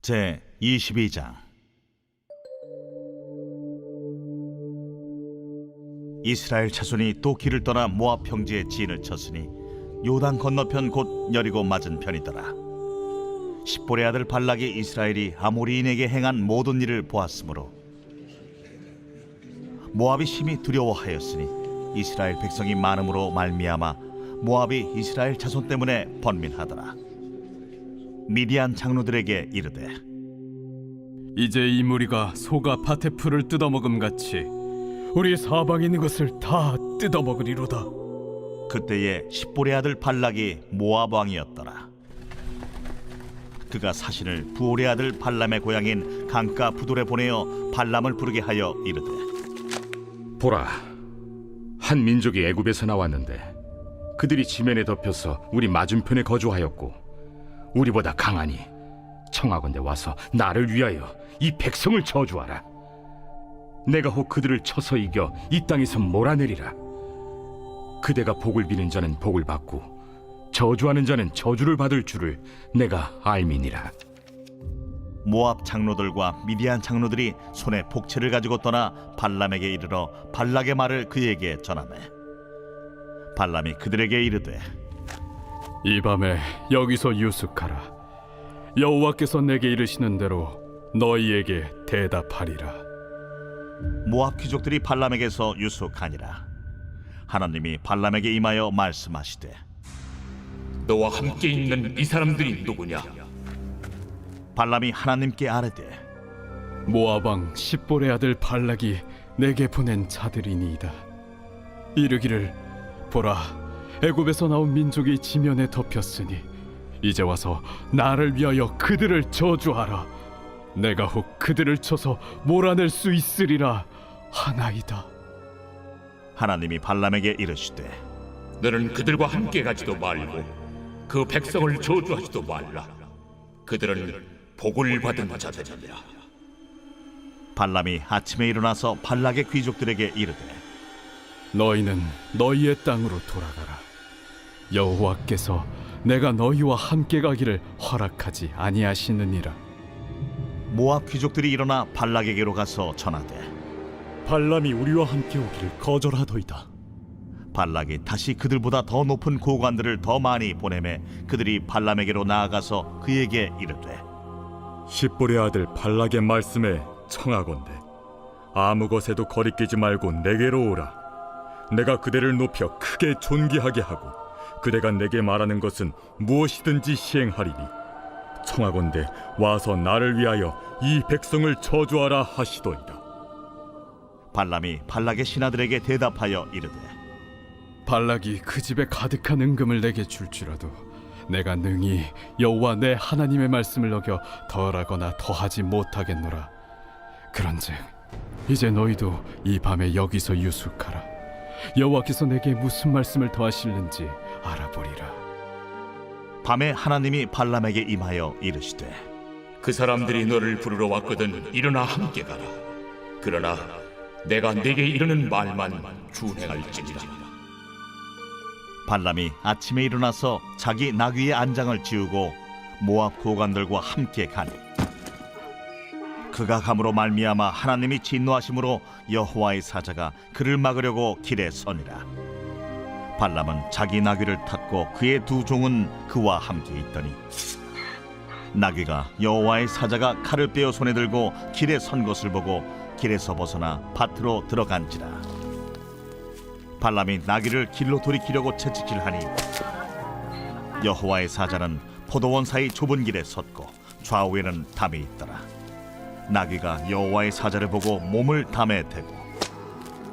제 22장. 이스라엘 자손이 또 길을 떠나 모압 평지에 진을 쳤으니 요단 건너편 곧 여리고 맞은 편이더라. 십볼의 아들 발락이 이스라엘이 아모리인에게 행한 모든 일을 보았으므로 모압이 심히 두려워하였으니 이스라엘 백성이 많음으로 말미암아 모압이 이스라엘 자손 때문에 번민하더라. 미디안 장로들에게 이르되, 이제 이 무리가 소가 밭의 풀을 뜯어먹음 같이 우리 사방에 있는 것을 다 뜯어먹으리로다. 그때에 십볼의 아들 발락이 모압 왕이었더라. 그가 사신을 부올의 아들 발람의 고향인 강가 부돌에 보내어 발람을 부르게 하여 이르되, 보라, 한 민족이 애굽에서 나왔는데 그들이 지면에 덮여서 우리 맞은편에 거주하였고 우리보다 강하니 청하건대 와서 나를 위하여 이 백성을 저주하라. 내가 혹 그들을 쳐서 이겨 이 땅에서 몰아내리라. 그대가 복을 비는 자는 복을 받고 저주하는 자는 저주를 받을 줄을 내가 알미니라. 모압 장로들과 미디안 장로들이 손에 복채를 가지고 떠나 발람에게 이르러 발락의 말을 그에게 전하매, 발람이 그들에게 이르되, 이 밤에 여기서 유숙하라. 여호와께서 내게 이르시는 대로 너희에게 대답하리라. 모압 귀족들이 발람에게서 유숙하니라. 하나님이 발람에게 임하여 말씀하시되, 너와 함께 있는 이 사람들이 누구냐? 발람이 하나님께 아뢰되, 모압 왕 십볼의 아들 발락이 내게 보낸 자들이니이다. 이르기를, 보라, 애굽에서 나온 민족이 지면에 덮였으니 이제 와서 나를 위하여 그들을 저주하라. 내가 혹 그들을 쳐서 몰아낼 수 있으리라 하나이다. 하나님이 발람에게 이르시되, 너는 그들과 함께 가지도 말고 그 백성을 저주하지도 말라. 그들은 복을 받은 자들이라. 발람이 아침에 일어나서 발락의 귀족들에게 이르되, 너희는 너희의 땅으로 돌아가라. 여호와께서 내가 너희와 함께 가기를 허락하지 아니하시느니라. 모압 귀족들이 일어나 발락에게로 가서 전하되, 발람이 우리와 함께 오기를 거절하더이다. 발락이 다시 그들보다 더 높은 고관들을 더 많이 보내매 그들이 발람에게로 나아가서 그에게 이르되, 십볼의 아들 발락의 말씀에 청하건대 아무 것에도 거리끼지 말고 내게로 오라. 내가 그대를 높여 크게 존귀하게 하고 그대가 내게 말하는 것은 무엇이든지 시행하리니 청하건대 와서 나를 위하여 이 백성을 저주하라 하시도이다. 발람이 발락의 신하들에게 대답하여 이르되, 발락이 그 집에 가득한 은금을 내게 줄지라도 내가 능히 여호와 내 하나님의 말씀을 어겨 덜하거나 더하지 못하겠노라. 그런즉 이제 너희도 이 밤에 여기서 유숙하라. 여호와께서 내게 무슨 말씀을 더하실는지 알아보리라. 밤에 하나님이 발람에게 임하여 이르시되, 그 사람들이 너를 부르러 왔거든 일어나 함께 가라. 그러나 내가 내게 이르는 말만 준행할지니라. 발람이 아침에 일어나서 자기 나귀의 안장을 지우고 모압 고관들과 함께 가니 그가 감으로 말미암아 하나님이 진노하심으로 여호와의 사자가 그를 막으려고 길에 서니라. 발람은 자기 나귀를 탔고 그의 두 종은 그와 함께 있더니 나귀가 여호와의 사자가 칼을 빼어 손에 들고 길에 선 것을 보고 길에서 벗어나 밭으로 들어간지라. 발람이 나귀를 길로 돌이키려고 채찍질하니 여호와의 사자는 포도원 사이 좁은 길에 섰고 좌우에는 담이 있더라. 나귀가 여호와의 사자를 보고 몸을 담에 대고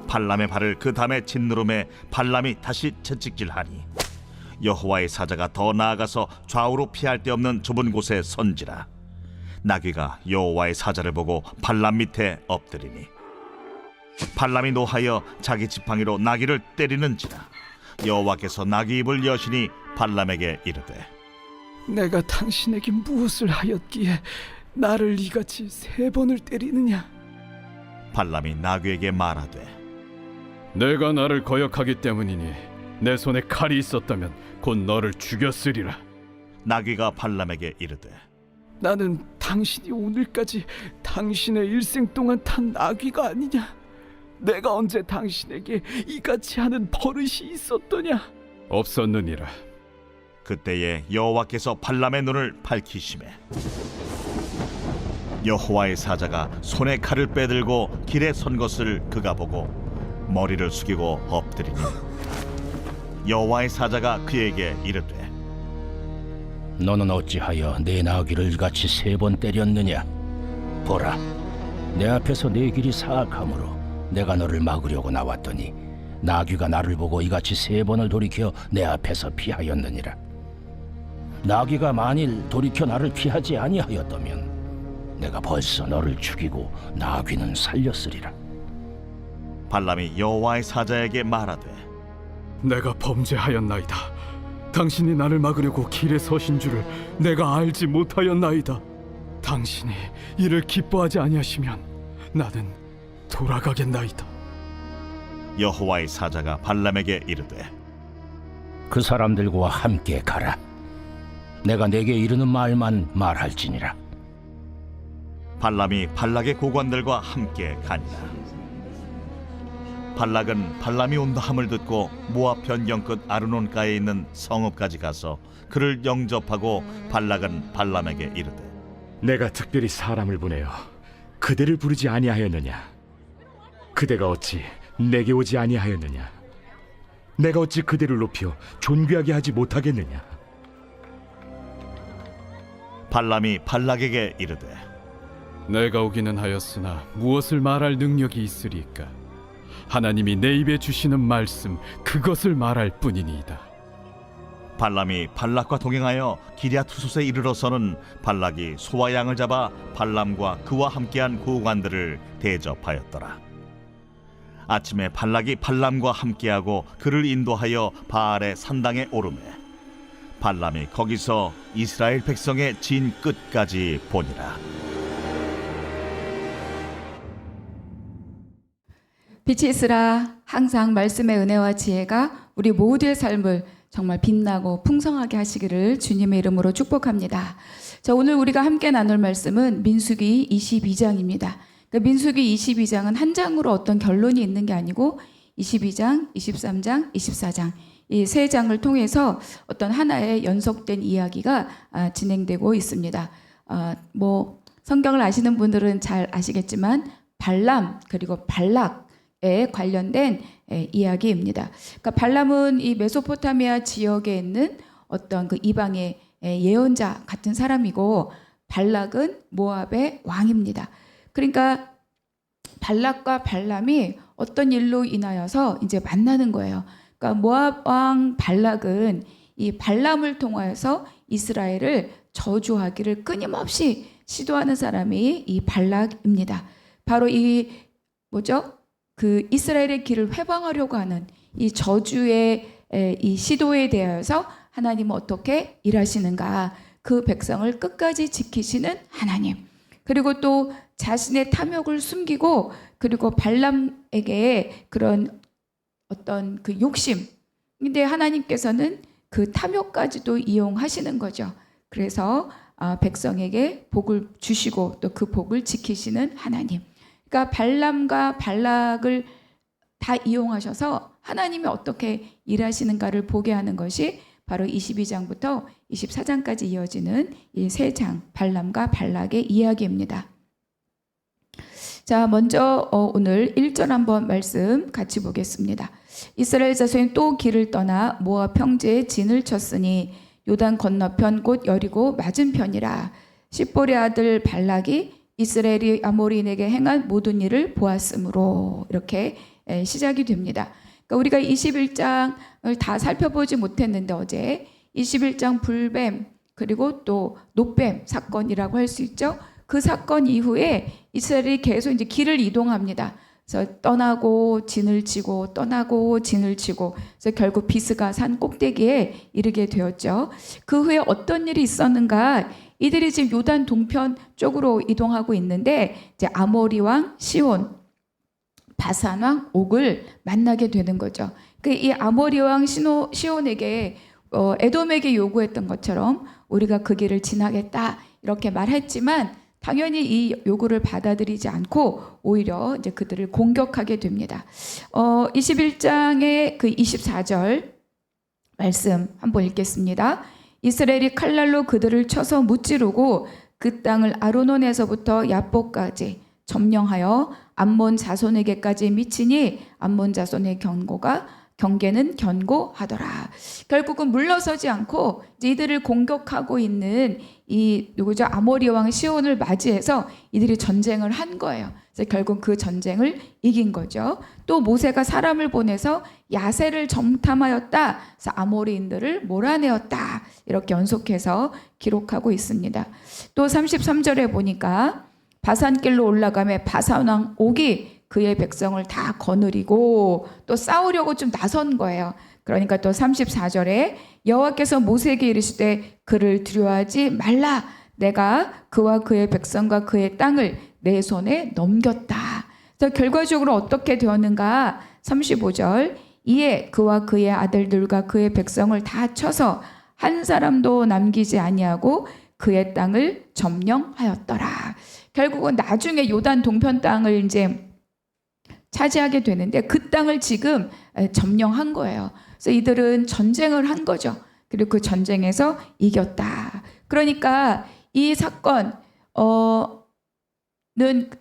발람의 발을 그 담에 짓누름에 발람이 다시 채찍질하니 여호와의 사자가 더 나아가서 좌우로 피할 데 없는 좁은 곳에 선지라. 나귀가 여호와의 사자를 보고 발람 밑에 엎드리니 발람이 노하여 자기 지팡이로 나귀를 때리는지라. 여호와께서 나귀 입을 여시니 발람에게 이르되, 내가 당신에게 무엇을 하였기에 나를 이같이 3번을 때리느냐? 발람이 나귀에게 말하되, 내가 나를 거역하기 때문이니 내 손에 칼이 있었다면 곧 너를 죽였으리라. 나귀가 발람에게 이르되, 나는 당신이 오늘까지 당신의 일생 동안 탄 나귀가 아니냐? 내가 언제 당신에게 이같이 하는 버릇이 있었더냐? 없었느니라. 그때에 여호와께서 발람의 눈을 밝히시매 여호와의 사자가 손에 칼을 빼들고 길에 선 것을 그가 보고 머리를 숙이고 엎드리니 여호와의 사자가 그에게 이르되 너는 어찌하여 내 나귀를 이같이 3번 때렸느냐? 보라, 내 앞에서 내 길이 사악하므로 내가 너를 막으려고 나왔더니 나귀가 나를 보고 이같이 3번을 돌이켜 내 앞에서 피하였느니라. 나귀가 만일 돌이켜 나를 피하지 아니하였다면 내가 벌써 너를 죽이고 나귀는 살렸으리라. 발람이 여호와의 사자에게 말하되 내가 범죄하였나이다. 당신이 나를 막으려고 길에 서신 줄을 내가 알지 못하였나이다. 당신이 이를 기뻐하지 아니하시면 나는 돌아가겠나이다. 여호와의 사자가 발람에게 이르되 그 사람들과 함께 가라. 내가 내게 이르는 말만 말할지니라. 발람이 발락의 고관들과 함께 가니라. 발락은 발람이 온다 함을 듣고 모압 변경 끝 아르논가에 있는 성읍까지 가서 그를 영접하고 발락은 발람에게 이르되 내가 특별히 사람을 보내어 그대를 부르지 아니하였느냐? 그대가 어찌 내게 오지 아니하였느냐? 내가 어찌 그대를 높여 존귀하게 하지 못하겠느냐? 발람이 발락에게 이르되 내가 오기는 하였으나 무엇을 말할 능력이 있으리까? 하나님이 내 입에 주시는 말씀 그것을 말할 뿐이니이다. 발람이 발락과 동행하여 기랴투솥에 이르러서는 발락이 소와 양을 잡아 발람과 그와 함께한 고관들을 대접하였더라. 아침에 발락이 발람과 함께하고 그를 인도하여 바알의 산당에 오르매 발람이 거기서 이스라엘 백성의 진 끝까지 보니라. 빛이 있으라. 항상 말씀의 은혜와 지혜가 우리 모두의 삶을 정말 빛나고 풍성하게 하시기를 주님의 이름으로 축복합니다. 자, 오늘 우리가 함께 나눌 말씀은 민수기 22장입니다. 민수기 22장은 한 장으로 어떤 결론이 있는 게 아니고 22장, 23장, 24장 이 세 장을 통해서 어떤 하나의 연속된 이야기가 진행되고 있습니다. 성경을 아시는 분들은 잘 아시겠지만 발람 그리고 발락에 관련된 이야기입니다. 그러니까 발람은 이 메소포타미아 지역에 있는 어떤 그 이방의 예언자 같은 사람이고 발락은 모압의 왕입니다. 그러니까 발락과 발람이 어떤 일로 인하여서 이제 만나는 거예요. 그러니까 모압 왕 발락은 이 발람을 통하여서 이스라엘을 저주하기를 끊임없이 시도하는 사람이 이 발락입니다. 바로 그 이스라엘의 길을 회방하려고 하는 이 저주의 이 시도에 대하여서 하나님은 어떻게 일하시는가? 그 백성을 끝까지 지키시는 하나님. 그리고 또 자신의 탐욕을 숨기고 그리고 발람에게 그런 어떤 그 욕심. 근데 하나님께서는 그 탐욕까지도 이용하시는 거죠. 그래서 백성에게 복을 주시고 또 그 복을 지키시는 하나님. 그러니까 발람과 발락을 다 이용하셔서 하나님이 어떻게 일하시는가를 보게 하는 것이 바로 22장부터 24장까지 이어지는 이 세 장 발람과 발락의 이야기입니다. 자, 먼저 오늘 1절 한번 말씀 같이 보겠습니다. 이스라엘 자손이 또 길을 떠나 모압 평지에 진을 쳤으니 요단 건너편 곧 여리고 맞은편이라. 십볼의 아들 발락이 이스라엘이 아모리인에게 행한 모든 일을 보았으므로 이렇게 시작이 됩니다. 그러니까 우리가 21장을 다 살펴보지 못했는데 어제 21장 불뱀 그리고 또 노뱀 사건이라고 할 수 있죠. 그 사건 이후에 이스라엘이 계속 이제 길을 이동합니다. 그래서 떠나고 진을 치고 떠나고 진을 치고 그래서 결국 비스가 산 꼭대기에 이르게 되었죠. 그 후에 어떤 일이 있었는가? 이들이 지금 요단 동편 쪽으로 이동하고 있는데 이제 아모리 왕 시온, 바산 왕 옥을 만나게 되는 거죠. 이 아모리 왕 시온에게 에돔에게 요구했던 것처럼 우리가 그 길을 지나겠다 이렇게 말했지만 당연히 이 요구를 받아들이지 않고 오히려 이제 그들을 공격하게 됩니다. 21장의 그 24절 말씀 한번 읽겠습니다. 이스라엘이 칼날로 그들을 쳐서 무찌르고 그 땅을 아르논에서부터 야복까지 점령하여 암몬 자손에게까지 미치니 암몬 자손의 경계는 견고하더라. 결국은 물러서지 않고 이들을 공격하고 있는 이 누구죠? 아모리 왕 시온을 맞이해서 이들이 전쟁을 한 거예요. 그래서 결국 그 전쟁을 이긴 거죠. 또 모세가 사람을 보내서 야세를 정탐하였다. 그래서 아모리인들을 몰아내었다. 이렇게 연속해서 기록하고 있습니다. 또 33절에 보니까 바산길로 올라가며 바산 왕 옥이 그의 백성을 다 거느리고 또 싸우려고 좀 나선 거예요. 그러니까 또 34절에 여호와께서 모세에게 이르시되 그를 두려워하지 말라. 내가 그와 그의 백성과 그의 땅을 내 손에 넘겼다. 그래서 결과적으로 어떻게 되었는가? 35절 이에 그와 그의 아들들과 그의 백성을 다 쳐서 한 사람도 남기지 아니하고 그의 땅을 점령하였더라. 결국은 나중에 요단 동편 땅을 이제 차지하게 되는데 그 땅을 지금 점령한 거예요. 그래서 이들은 전쟁을 한 거죠. 그리고 그 전쟁에서 이겼다. 그러니까 이 사건은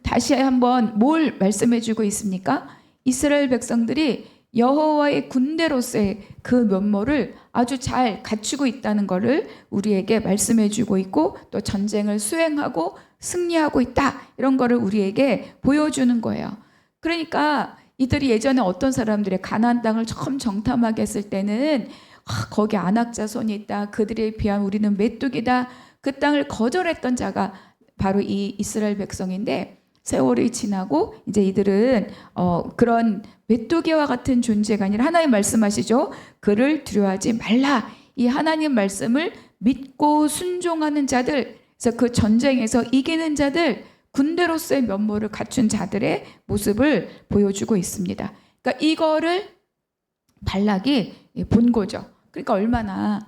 다시 한번 뭘 말씀해주고 있습니까? 이스라엘 백성들이 여호와의 군대로서의 그 면모를 아주 잘 갖추고 있다는 것을 우리에게 말씀해주고 있고 또 전쟁을 수행하고 승리하고 있다. 이런 거를 우리에게 보여주는 거예요. 그러니까 이들이 예전에 어떤 사람들의 가나안 땅을 처음 정탐하게 했을 때는 거기 아낙 자손이 있다. 그들에 비하면 우리는 메뚜기다. 그 땅을 거절했던 자가 바로 이 이스라엘 백성인데 세월이 지나고 이제 이들은 그런 메뚜기와 같은 존재가 아니라 하나님 말씀하시죠. 그를 두려워하지 말라. 이 하나님 말씀을 믿고 순종하는 자들, 그래서 그 전쟁에서 이기는 자들, 군대로서의 면모를 갖춘 자들의 모습을 보여주고 있습니다. 그러니까 이거를 발락이 본 거죠. 그러니까 얼마나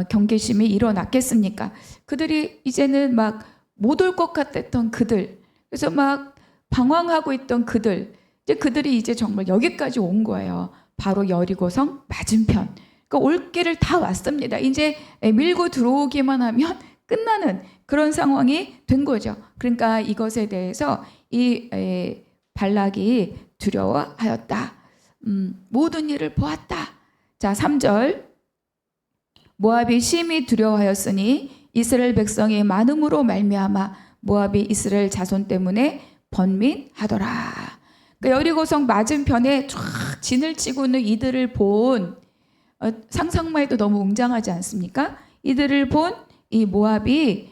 경계심이 일어났겠습니까? 그들이 이제는 막 못 올 것 같았던 그들, 그래서 막 방황하고 있던 그들, 이제 그들이 이제 정말 여기까지 온 거예요. 바로 여리고성 맞은편. 그러니까 올 길을 다 왔습니다. 이제 밀고 들어오기만 하면 끝나는 그런 상황이 된 거죠. 그러니까 이것에 대해서 이 발락이 두려워하였다. 모든 일을 보았다. 자, 3절. 모압이 심히 두려워하였으니 이스라엘 백성이 많음으로 말미암아 모압이 이스라엘 자손 때문에 번민하더라. 그러니까 여리고성 맞은편에 쫙 진을 치고 있는 이들을 본 상상만 해도 너무 웅장하지 않습니까? 이들을 본 이 모압이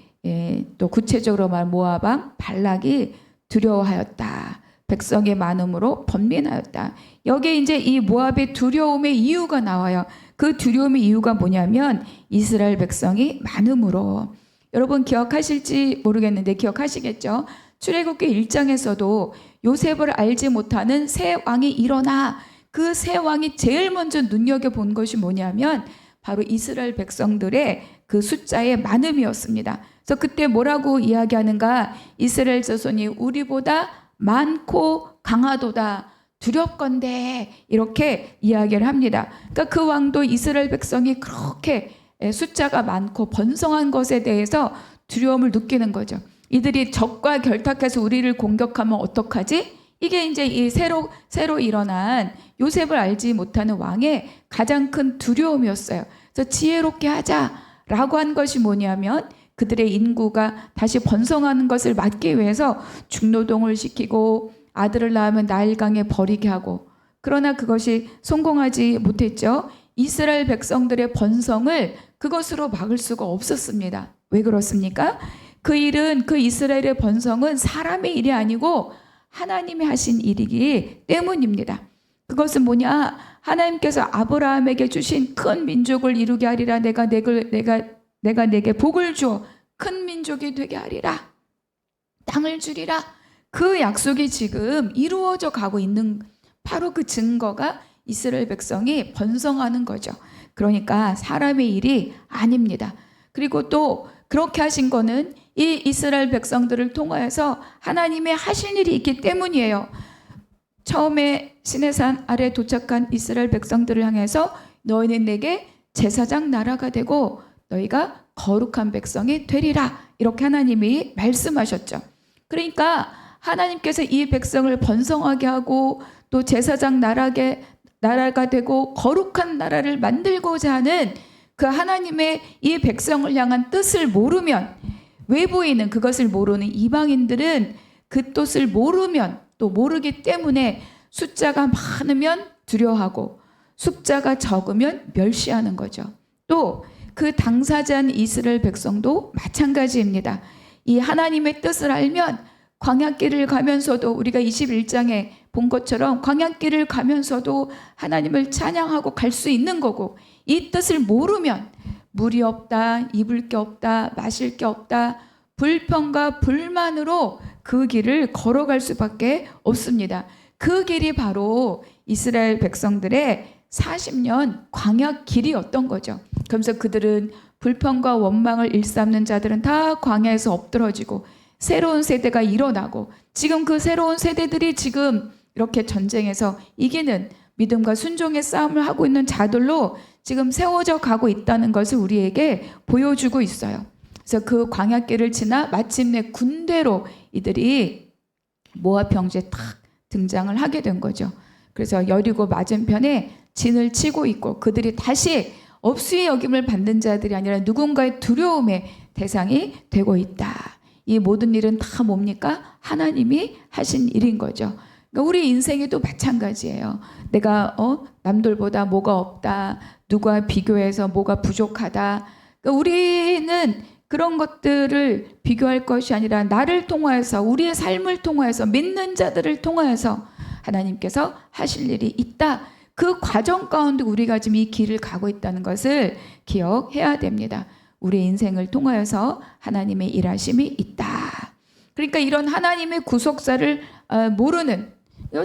또 구체적으로 말 모압 왕 발락이 두려워하였다. 백성의 많음으로 번민하였다. 여기에 이제 이 모압의 두려움의 이유가 나와요. 그 두려움의 이유가 뭐냐면 이스라엘 백성이 많음으로. 여러분 기억하실지 모르겠는데 기억하시겠죠? 출애굽기 1장에서도 요셉을 알지 못하는 새 왕이 일어나. 그 새 왕이 제일 먼저 눈여겨본 것이 뭐냐면 바로 이스라엘 백성들의 그 숫자의 많음이었습니다. 그래서 그때 뭐라고 이야기하는가? 이스라엘 자손이 우리보다 많고 강하도다. 두렵건대 이렇게 이야기를 합니다. 그러니까 그 왕도 이스라엘 백성이 그렇게 숫자가 많고 번성한 것에 대해서 두려움을 느끼는 거죠. 이들이 적과 결탁해서 우리를 공격하면 어떡하지? 이게 이제 이 새로 일어난 요셉을 알지 못하는 왕의 가장 큰 두려움이었어요. 그래서 지혜롭게 하자라고 한 것이 뭐냐면 그들의 인구가 다시 번성하는 것을 막기 위해서 중노동을 시키고 아들을 낳으면 나일강에 버리게 하고, 그러나 그것이 성공하지 못했죠. 이스라엘 백성들의 번성을 그것으로 막을 수가 없었습니다. 왜 그렇습니까? 그 일은, 그 이스라엘의 번성은 사람의 일이 아니고 하나님이 하신 일이기 때문입니다. 그것은 뭐냐? 하나님께서 아브라함에게 주신 큰 민족을 이루게 하리라. 내가 내게 복을 주어 큰 민족이 되게 하리라. 땅을 주리라. 그 약속이 지금 이루어져 가고 있는 바로 그 증거가 이스라엘 백성이 번성하는 거죠. 그러니까 사람의 일이 아닙니다. 그리고 또 그렇게 하신 거는 이 이스라엘 백성들을 통하여서 하나님의 하실 일이 있기 때문이에요. 처음에 시내산 아래 도착한 이스라엘 백성들을 향해서 너희는 내게 제사장 나라가 되고 너희가 거룩한 백성이 되리라, 이렇게 하나님이 말씀하셨죠. 그러니까 하나님께서 이 백성을 번성하게 하고 또 제사장 나라가 되고 거룩한 나라를 만들고자 하는 그 하나님의 이 백성을 향한 뜻을 모르면, 외부인은, 그것을 모르는 이방인들은 그 뜻을 모르면, 또 모르기 때문에 숫자가 많으면 두려워하고 숫자가 적으면 멸시하는 거죠. 또 그 당사자인 이스라엘 백성도 마찬가지입니다. 이 하나님의 뜻을 알면 광야길을 가면서도, 우리가 21장에 본 것처럼 광야길을 가면서도 하나님을 찬양하고 갈 수 있는 거고, 이 뜻을 모르면 물이 없다, 입을 게 없다, 마실 게 없다, 불평과 불만으로 그 길을 걸어갈 수밖에 없습니다. 그 길이 바로 이스라엘 백성들의 40년 광야 길이었던 거죠. 그러면서 그들은 불평과 원망을 일삼는 자들은 다 광야에서 엎드러지고 새로운 세대가 일어나고, 지금 그 새로운 세대들이 지금 이렇게 전쟁에서 이기는 믿음과 순종의 싸움을 하고 있는 자들로 지금 세워져 가고 있다는 것을 우리에게 보여주고 있어요. 그래서 그 광야길을 지나 마침내 군대로 이들이 모압 평지에 탁 등장을 하게 된 거죠. 그래서 여리고 맞은편에 진을 치고 있고, 그들이 다시 업수의 여김을 받는 자들이 아니라 누군가의 두려움의 대상이 되고 있다. 이 모든 일은 다 뭡니까? 하나님이 하신 일인 거죠. 그러니까 우리 인생에도 마찬가지예요. 내가 남들보다 뭐가 없다, 누구와 비교해서 뭐가 부족하다. 그러니까 우리는 그런 것들을 비교할 것이 아니라 나를 통하여서, 우리의 삶을 통하여서, 믿는 자들을 통하여서 하나님께서 하실 일이 있다. 그 과정 가운데 우리가 지금 이 길을 가고 있다는 것을 기억해야 됩니다. 우리의 인생을 통하여서 하나님의 일하심이 있다. 그러니까 이런 하나님의 구속사를 모르는,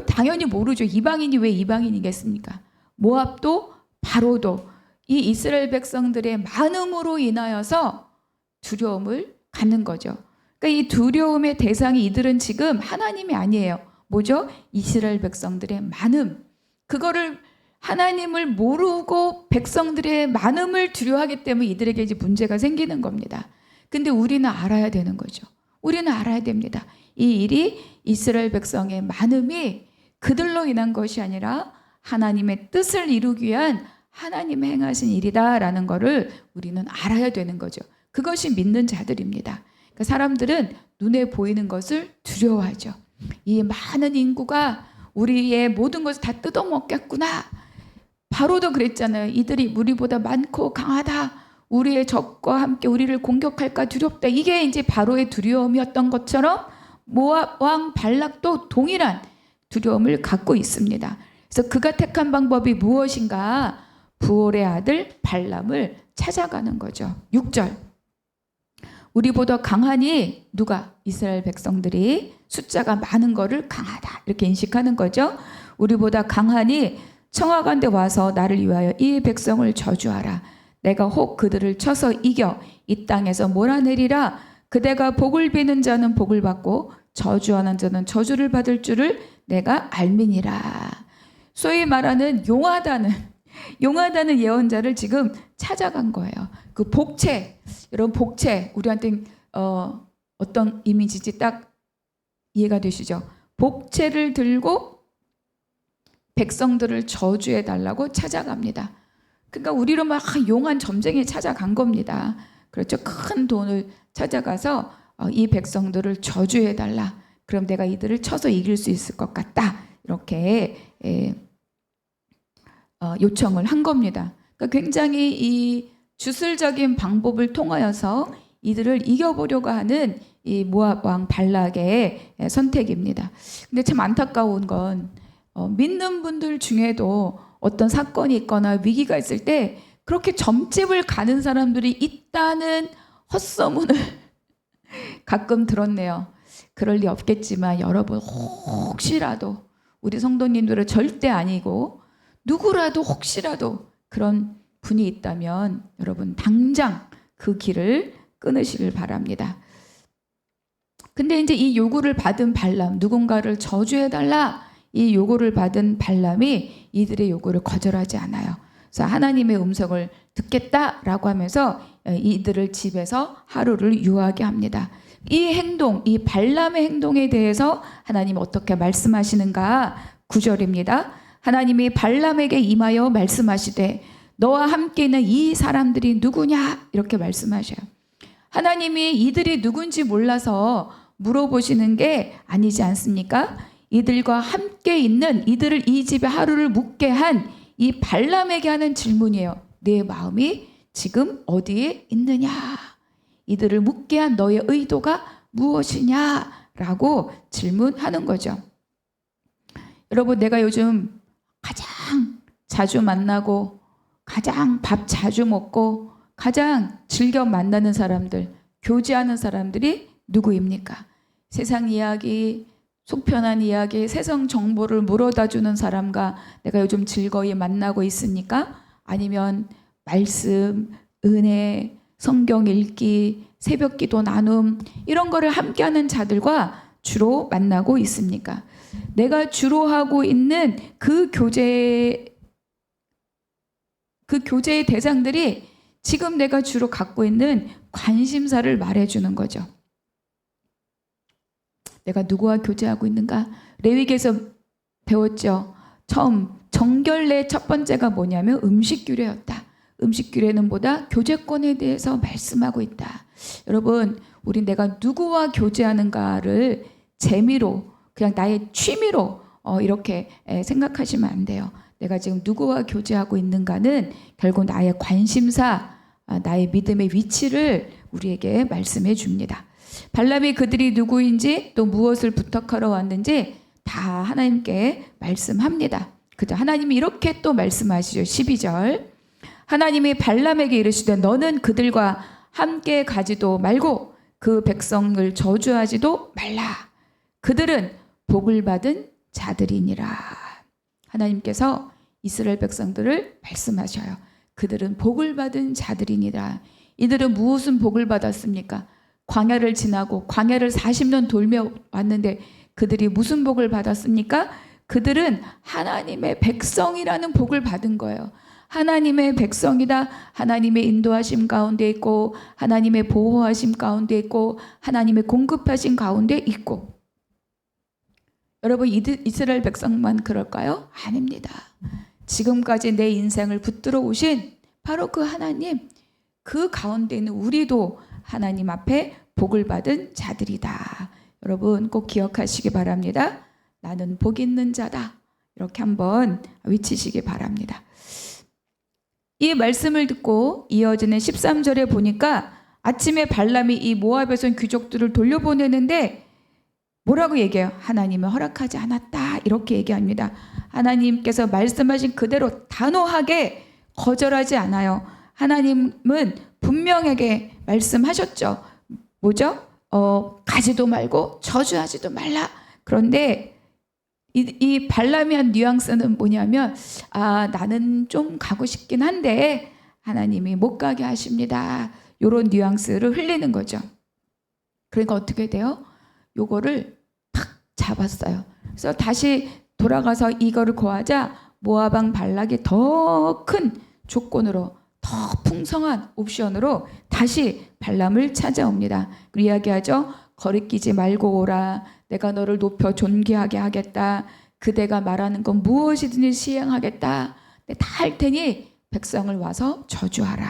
당연히 모르죠. 이방인이 왜 이방인이겠습니까? 모압도 바로도 이 이스라엘 백성들의 많음으로 인하여서 두려움을 갖는 거죠. 그러니까 이 두려움의 대상이, 이들은 지금 하나님이 아니에요. 뭐죠? 이스라엘 백성들의 많음. 그거를 하나님을 모르고 백성들의 많음을 두려워하기 때문에 이들에게 이제 문제가 생기는 겁니다. 근데 우리는 알아야 되는 거죠. 우리는 알아야 됩니다. 이 일이 이스라엘 백성의 많음이 그들로 인한 것이 아니라 하나님의 뜻을 이루기 위한 하나님의 행하신 일이다라는 것을 우리는 알아야 되는 거죠. 그것이 믿는 자들입니다. 그러니까 사람들은 눈에 보이는 것을 두려워하죠. 이 많은 인구가 우리의 모든 것을 다 뜯어먹겠구나. 바로도 그랬잖아요. 이들이 우리보다 많고 강하다. 우리의 적과 함께 우리를 공격할까 두렵다. 이게 이제 바로의 두려움이었던 것처럼 모압 왕 발락도 동일한 두려움을 갖고 있습니다. 그래서 그가 택한 방법이 무엇인가? 부올의 아들 발람을 찾아가는 거죠. 6절. 우리보다 강하니, 누가? 이스라엘 백성들이 숫자가 많은 거를 강하다 이렇게 인식하는 거죠. 우리보다 강하니 청하건대 와서 나를 위하여 이 백성을 저주하라. 내가 혹 그들을 쳐서 이겨 이 땅에서 몰아내리라. 그대가 복을 비는 자는 복을 받고 저주하는 자는 저주를 받을 줄을 내가 알미니라. 소위 말하는 용하다는 예언자를 지금 찾아간 거예요. 그 복채, 여러분 복채, 우리한테 어떤 이미지인지 딱 이해가 되시죠? 복채를 들고 백성들을 저주해 달라고 찾아갑니다. 그러니까 우리로 막 용한 점쟁이에 찾아간 겁니다. 그렇죠? 큰 돈을 찾아가서 이 백성들을 저주해 달라. 그럼 내가 이들을 쳐서 이길 수 있을 것 같다. 이렇게 요청을 한 겁니다. 그러니까 굉장히 이 주술적인 방법을 통하여서 이들을 이겨보려고 하는 이 모압 왕 발락의 선택입니다. 근데 참 안타까운 건 믿는 분들 중에도 어떤 사건이 있거나 위기가 있을 때 그렇게 점집을 가는 사람들이 있다는 헛소문을 가끔 들었네요. 그럴 리 없겠지만 여러분, 혹시라도 우리 성도님들은 절대 아니고 누구라도 혹시라도 그런 분이 있다면 여러분 당장 그 길을 끊으시길 바랍니다. 근데 이제 이 요구를 받은 발람, 누군가를 저주해달라, 이 요구를 받은 발람이 이들의 요구를 거절하지 않아요. 그래서 하나님의 음성을 듣겠다라고 하면서 이들을 집에서 하루를 유하게 합니다. 이 행동, 이 발람의 행동에 대해서 하나님 어떻게 말씀하시는가? 9절입니다. 하나님이 발람에게 임하여 말씀하시되 너와 함께 있는 이 사람들이 누구냐? 이렇게 말씀하셔요. 하나님이 이들이 누군지 몰라서 물어보시는 게 아니지 않습니까? 이들과 함께 있는, 이들을 이 집에 하루를 묵게 한 이 발람에게 하는 질문이에요. 내 마음이 지금 어디에 있느냐? 이들을 묵게 한 너의 의도가 무엇이냐? 라고 질문하는 거죠. 여러분, 내가 요즘 가장 자주 만나고 가장 밥 자주 먹고 가장 즐겨 만나는 사람들, 교제하는 사람들이 누구입니까? 세상 이야기, 속편한 이야기, 세상 정보를 물어다 주는 사람과 내가 요즘 즐거이 만나고 있습니까? 아니면 말씀, 은혜, 성경 읽기, 새벽 기도 나눔 이런 거를 함께하는 자들과 주로 만나고 있습니까? 내가 주로 하고 있는 그 교제의 대상들이 지금 내가 주로 갖고 있는 관심사를 말해주는 거죠. 내가 누구와 교제하고 있는가? 레위기에서 배웠죠. 처음 정결례 첫 번째가 뭐냐면 음식규례였다. 음식규례는 보다 교제권에 대해서 말씀하고 있다. 여러분, 우리 내가 누구와 교제하는가를 재미로 그냥 나의 취미로 이렇게 생각하시면 안 돼요. 내가 지금 누구와 교제하고 있는가는 결국 나의 관심사, 나의 믿음의 위치를 우리에게 말씀해 줍니다. 발람이 그들이 누구인지 또 무엇을 부탁하러 왔는지 다 하나님께 말씀합니다. 그죠? 하나님이 이렇게 또 말씀하시죠. 12절. 하나님이 발람에게 이르시되 너는 그들과 함께 가지도 말고 그 백성을 저주하지도 말라. 그들은 복을 받은 자들이니라. 하나님께서 이스라엘 백성들을 말씀하셔요. 그들은 복을 받은 자들이니라. 이들은 무슨 복을 받았습니까? 광야를 지나고 광야를 40년 돌며 왔는데 그들이 무슨 복을 받았습니까? 그들은 하나님의 백성이라는 복을 받은 거예요. 하나님의 백성이다. 하나님의 인도하심 가운데 있고 하나님의 보호하심 가운데 있고 하나님의 공급하심 가운데 있고. 여러분, 이스라엘 백성만 그럴까요? 아닙니다. 지금까지 내 인생을 붙들어 오신 바로 그 하나님, 그 가운데 있는 우리도 하나님 앞에 복을 받은 자들이다. 여러분 꼭 기억하시기 바랍니다. 나는 복 있는 자다. 이렇게 한번 외치시기 바랍니다. 이 말씀을 듣고 이어지는 13절에 보니까 아침에 발람이 이 모압에서 온 귀족들을 돌려보내는데 뭐라고 얘기해요? 하나님은 허락하지 않았다. 이렇게 얘기합니다. 하나님께서 말씀하신 그대로 단호하게 거절하지 않아요. 하나님은 분명하게 말씀하셨죠. 뭐죠? 가지도 말고 저주하지도 말라. 그런데 이 발람이 한 뉘앙스는 뭐냐면 나는 좀 가고 싶긴 한데 하나님이 못 가게 하십니다. 이런 뉘앙스를 흘리는 거죠. 그러니까 어떻게 돼요? 요거를 탁 잡았어요. 그래서 다시 돌아가서 이거를 고하자 모압 왕 발락이 더 큰 조건으로 더 풍성한 옵션으로 다시 발람을 찾아옵니다. 그리고 이야기하죠. 거리끼지 말고 오라. 내가 너를 높여 존귀하게 하겠다. 그대가 말하는 건 무엇이든지 시행하겠다. 다 할 테니 백성을 와서 저주하라.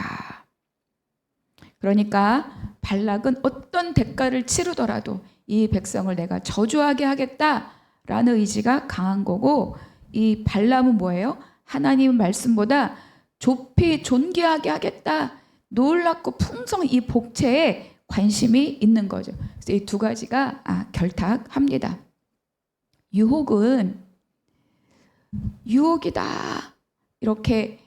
그러니까 발락은 어떤 대가를 치르더라도 이 백성을 내가 저주하게 하겠다라는 의지가 강한 거고, 이 발람은 뭐예요? 하나님 말씀보다 좁히 존귀하게 하겠다. 놀랍고 풍성한 이 복체에 관심이 있는 거죠. 그래서 이 두 가지가 결탁합니다. 유혹이다 이렇게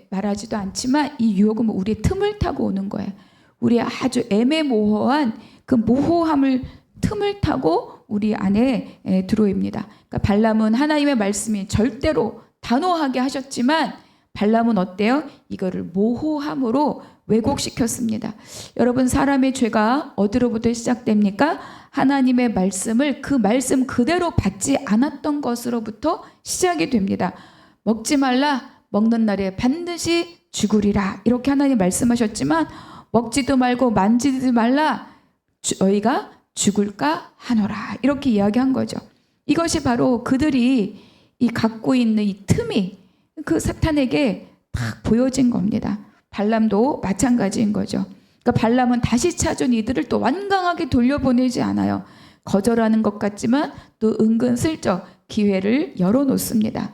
말하지도 않지만 이 유혹은 우리의 틈을 타고 오는 거예요. 우리 아주 애매모호한 그 모호함을 틈을 타고 우리 안에 들어옵니다. 그러니까 발람은 하나님의 말씀이 절대로 단호하게 하셨지만 발람은 어때요? 이거를 모호함으로 왜곡시켰습니다. 여러분, 사람의 죄가 어디로부터 시작됩니까? 하나님의 말씀을 그 말씀 그대로 받지 않았던 것으로부터 시작이 됩니다. 먹지 말라, 먹는 날에 반드시 죽으리라, 이렇게 하나님 말씀하셨지만 먹지도 말고 만지지 말라, 너희가 죽을까 하노라, 이렇게 이야기한 거죠. 이것이 바로 그들이 이 갖고 있는 이 틈이 그 사탄에게 딱 보여진 겁니다. 발람도 마찬가지인 거죠. 그러니까 발람은 다시 찾은 이들을 또 완강하게 돌려보내지 않아요. 거절하는 것 같지만 또 은근슬쩍 기회를 열어놓습니다.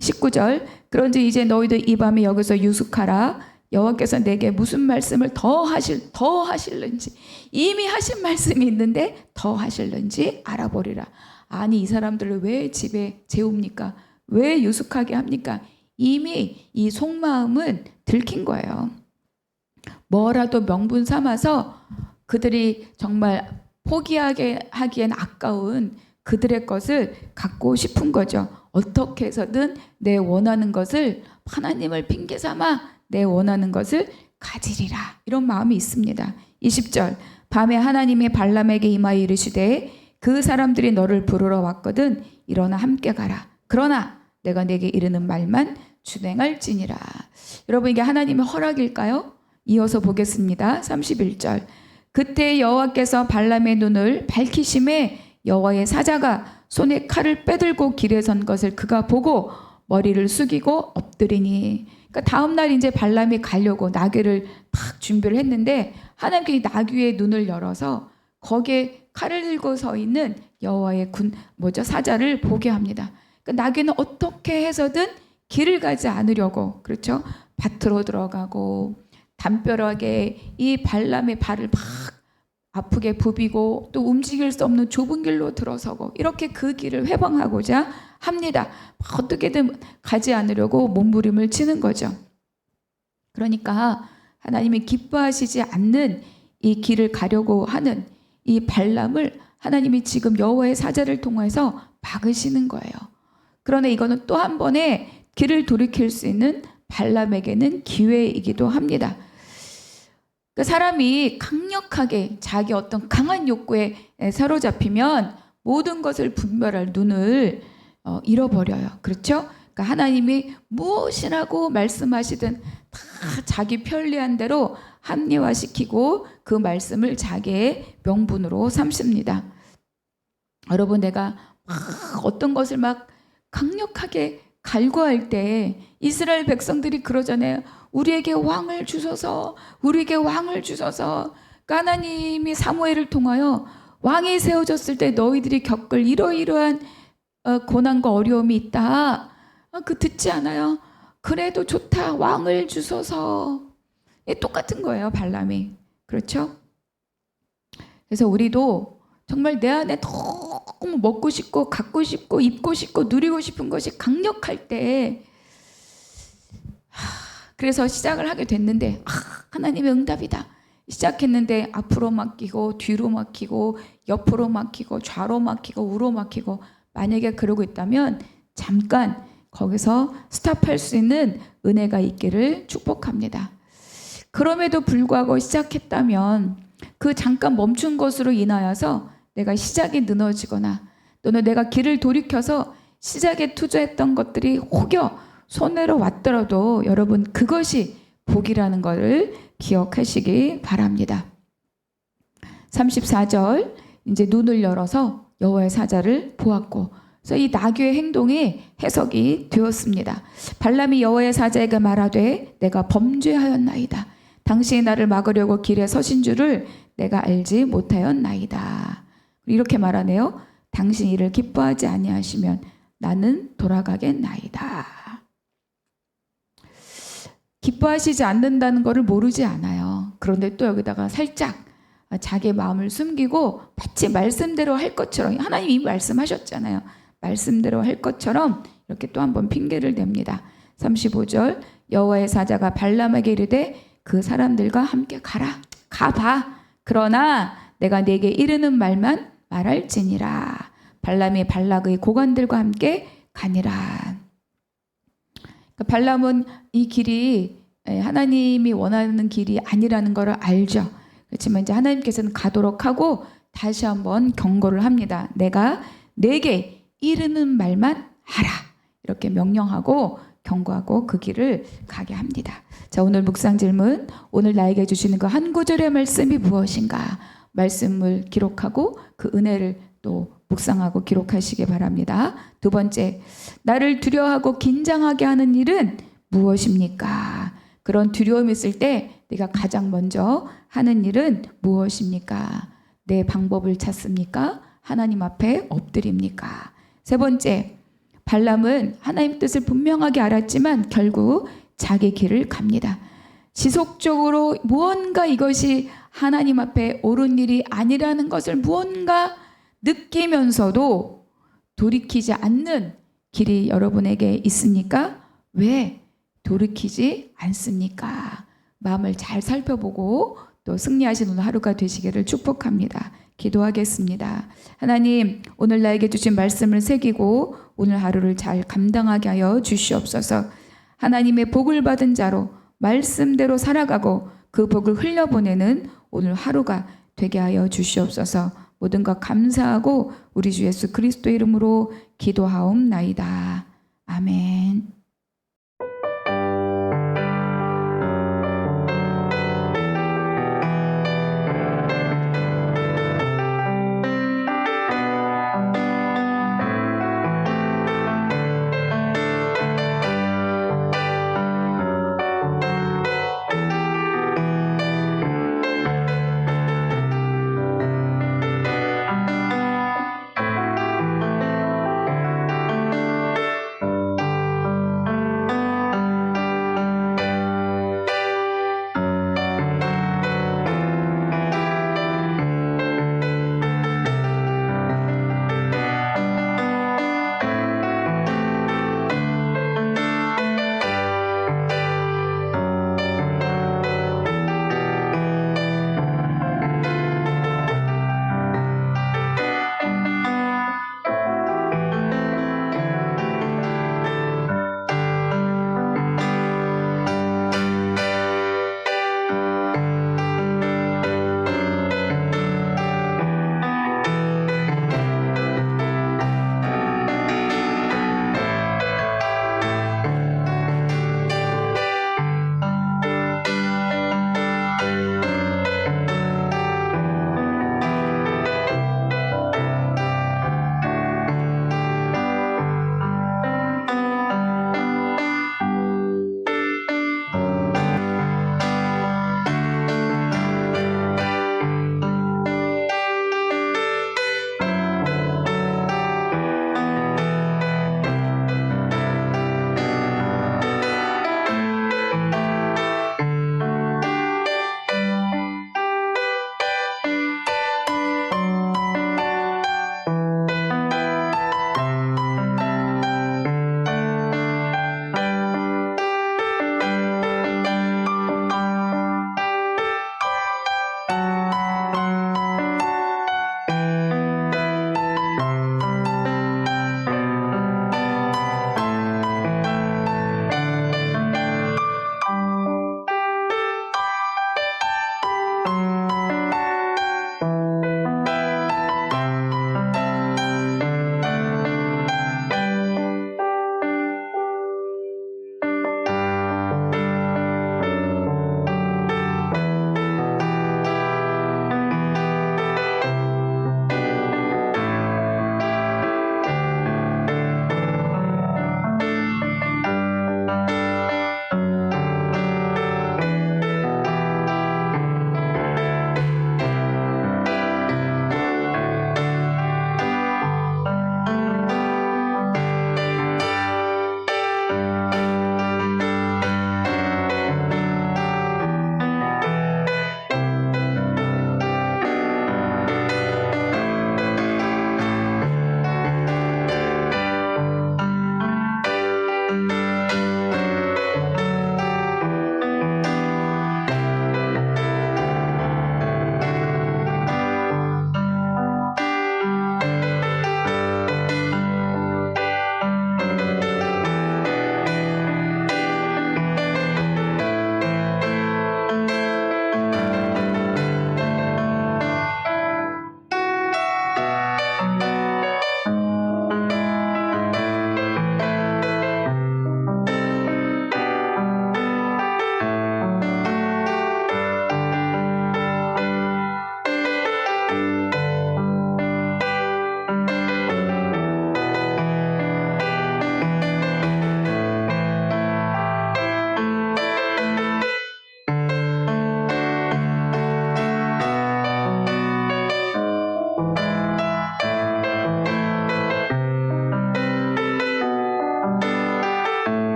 19절, 그런지 이제 너희들 이 밤에 여기서 유숙하라. 여호와께서 내게 무슨 말씀을 더 하실는지, 이미 하신 말씀이 있는데 더 하실는지 알아보리라. 아니, 이 사람들을 왜 집에 재웁니까? 왜 유숙하게 합니까? 이미 이 속마음은 들킨 거예요. 뭐라도 명분 삼아서 그들이 정말 포기하게 하기엔 아까운 그들의 것을 갖고 싶은 거죠. 어떻게 해서든 내 원하는 것을, 하나님을 핑계 삼아 내 원하는 것을 가지리라, 이런 마음이 있습니다. 20절, 밤에 하나님이 발람에게 임하여 이르시되 그 사람들이 너를 부르러 왔거든 일어나 함께 가라. 그러나 내가 내게 이르는 말만 준행할지니라. 여러분, 이게 하나님의 허락일까요? 이어서 보겠습니다. 31절, 그때 여호와께서 발람의 눈을 밝히심에 여호와의 사자가 손에 칼을 빼들고 길에 선 것을 그가 보고 머리를 숙이고 엎드리니. 그러니까 다음 날 이제 발람이 가려고 나귀를 딱 준비를 했는데 하나님께 나귀의 눈을 열어서 거기에 칼을 들고 서 있는 여호와의 사자를 보게 합니다. 그러니까 나귀는 어떻게 해서든 길을 가지 않으려고, 그렇죠? 밭으로 들어가고 담벼락에 이 발람의 발을 막 아프게 부비고 또 움직일 수 없는 좁은 길로 들어서고 이렇게 그 길을 회방하고자 합니다. 어떻게든 가지 않으려고 몸부림을 치는 거죠. 그러니까 하나님이 기뻐하시지 않는 이 길을 가려고 하는 이 발람을 하나님이 지금 여호와의 사자를 통해서 막으시는 거예요. 그러나 이거는 또 한 번에 길을 돌이킬 수 있는 발람에게는 기회이기도 합니다. 그러니까 사람이 강력하게 자기 어떤 강한 욕구에 사로잡히면 모든 것을 분별할 눈을 잃어버려요. 그렇죠? 그러니까 하나님이 무엇이라고 말씀하시든 다 자기 편리한 대로 합리화시키고 그 말씀을 자기의 명분으로 삼습니다. 여러분, 내가 어떤 것을 막 강력하게 갈구할 때 이스라엘 백성들이 그러잖아요. 우리에게 왕을 주소서, 우리에게 왕을 주소서. 하나님이 사무엘을 통하여 왕이 세워졌을 때 너희들이 겪을 이러이러한 고난과 어려움이 있다. 그 듣지 않아요? 그래도 좋다, 왕을 주소서. 똑같은 거예요, 발람이. 그렇죠? 그래서 우리도 정말 내 안에 너무 먹고 싶고 갖고 싶고 입고 싶고 누리고 싶은 것이 강력할 때, 그래서 시작을 하게 됐는데 하나님의 응답이다. 시작했는데 앞으로 막히고 뒤로 막히고 옆으로 막히고 좌로 막히고 우로 막히고, 만약에 그러고 있다면 잠깐 거기서 스탑할 수 있는 은혜가 있기를 축복합니다. 그럼에도 불구하고 시작했다면 그 잠깐 멈춘 것으로 인하여서 내가 시작이 늦어지거나 또는 내가 길을 돌이켜서 시작에 투자했던 것들이 혹여 손해로 왔더라도 여러분, 그것이 복이라는 것을 기억하시기 바랍니다. 34절, 이제 눈을 열어서 여호와의 사자를 보았고, 그래서 이 나귀의 행동이 해석이 되었습니다. 발람이 여호와의 사자에게 말하되 내가 범죄하였나이다. 당신이 나를 막으려고 길에 서신 줄을 내가 알지 못하였나이다. 이렇게 말하네요. 당신이 이를 기뻐하지 아니하시면 나는 돌아가겠나이다. 기뻐하시지 않는다는 것을 모르지 않아요. 그런데 또 여기다가 살짝 자기의 마음을 숨기고 마치 말씀대로 할 것처럼, 하나님이 이미 말씀하셨잖아요. 말씀대로 할 것처럼 이렇게 또 한 번 핑계를 댑니다. 35절, 여호와의 사자가 발람에게 이르되 그 사람들과 함께 가봐. 그러나 내가 네게 이르는 말만 말할지니라. 발람이 발락의 고관들과 함께 가니라. 그러니까 발람은 이 길이 하나님이 원하는 길이 아니라는 것을 알죠. 그렇지만 이제 하나님께서는 가도록 하고 다시 한번 경고를 합니다. 내가 내게 이르는 말만 하라. 이렇게 명령하고 경고하고 그 길을 가게 합니다. 자, 오늘 묵상 질문. 오늘 나에게 주시는 그 한 구절의 말씀이 무엇인가? 말씀을 기록하고 그 은혜를 또 묵상하고 기록하시기 바랍니다. 두 번째, 나를 두려워하고 긴장하게 하는 일은 무엇입니까? 그런 두려움이 있을 때 내가 가장 먼저 하는 일은 무엇입니까? 내 방법을 찾습니까? 하나님 앞에 엎드립니까? 세 번째, 발람은 하나님 뜻을 분명하게 알았지만 결국 자기 길을 갑니다. 지속적으로 무언가 이것이 하나님 앞에 옳은 일이 아니라는 것을 무언가 느끼면서도 돌이키지 않는 길이 여러분에게 있습니까? 왜 돌이키지 않습니까? 마음을 잘 살펴보고 또 승리하신 오늘 하루가 되시기를 축복합니다. 기도하겠습니다. 하나님, 오늘 나에게 주신 말씀을 새기고 오늘 하루를 잘 감당하게 하여 주시옵소서. 하나님의 복을 받은 자로 말씀대로 살아가고 그 복을 흘려보내는 오늘 하루가 되게 하여 주시옵소서. 모든 것 감사하고 우리 주 예수 그리스도 이름으로 기도하옵나이다. 아멘.